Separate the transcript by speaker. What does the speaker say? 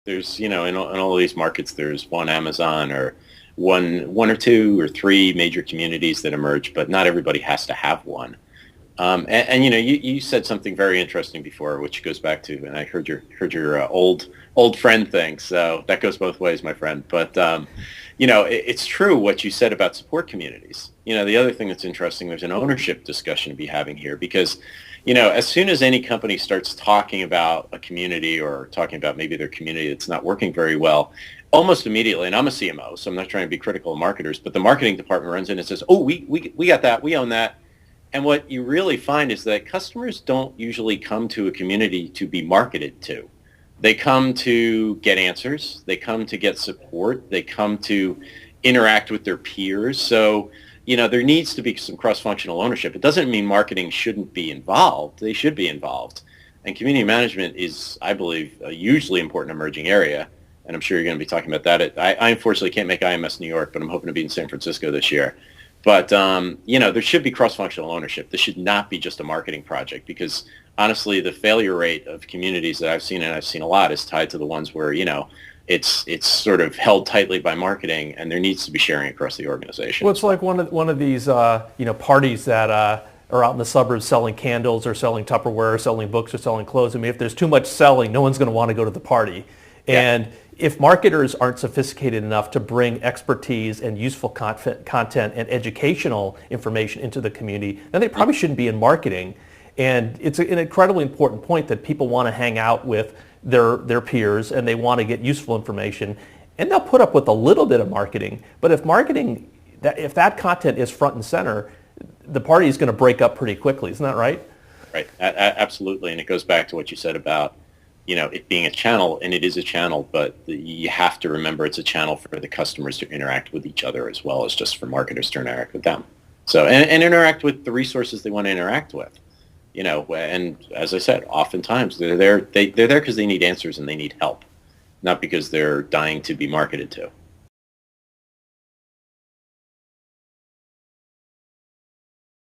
Speaker 1: There's, in all of these markets, there's one Amazon or one or two or three major communities that emerge, but not everybody has to have one. You said something very interesting before, which goes back to, and I heard your old friend thing. So that goes both ways, my friend. But it's true what you said about support communities. The other thing that's interesting, there's an ownership discussion to be having here because, as soon as any company starts talking about a community or talking about maybe their community that's not working very well, almost immediately, and I'm a CMO, so I'm not trying to be critical of marketers, but the marketing department runs in and says, "Oh, we got that, we own that." And what you really find is that customers don't usually come to a community to be marketed to. They come to get answers. They come to get support. They come to interact with their peers. So, there needs to be some cross-functional ownership. It doesn't mean marketing shouldn't be involved. They should be involved. And community management is, I believe, a hugely important emerging area. And I'm sure you're going to be talking about that. I unfortunately can't make IMS New York, but I'm hoping to be in San Francisco this year. But, there should be cross-functional ownership. This should not be just a marketing project because, honestly, the failure rate of communities that I've seen, and I've seen a lot, is tied to the ones where, it's sort of held tightly by marketing, and there needs to be sharing across the organization.
Speaker 2: Well, it's like one of these, parties that are out in the suburbs selling candles or selling Tupperware or selling books or selling clothes. I mean, if there's too much selling, no one's going to want to go to the party. And if marketers aren't sophisticated enough to bring expertise and useful content and educational information into the community, then they probably shouldn't be in marketing. And it's an incredibly important point that people want to hang out with their peers and they want to get useful information. And they'll put up with a little bit of marketing. But if that content is front and center, the party is going to break up pretty quickly. Isn't that right?
Speaker 1: Right. Absolutely. And it goes back to what you said about it being a channel, and it is a channel, but you have to remember it's a channel for the customers to interact with each other as well as just for marketers to interact with them. So, and interact with the resources they want to interact with. And as I said, oftentimes they're there because they need answers and they need help, not because they're dying to be marketed to.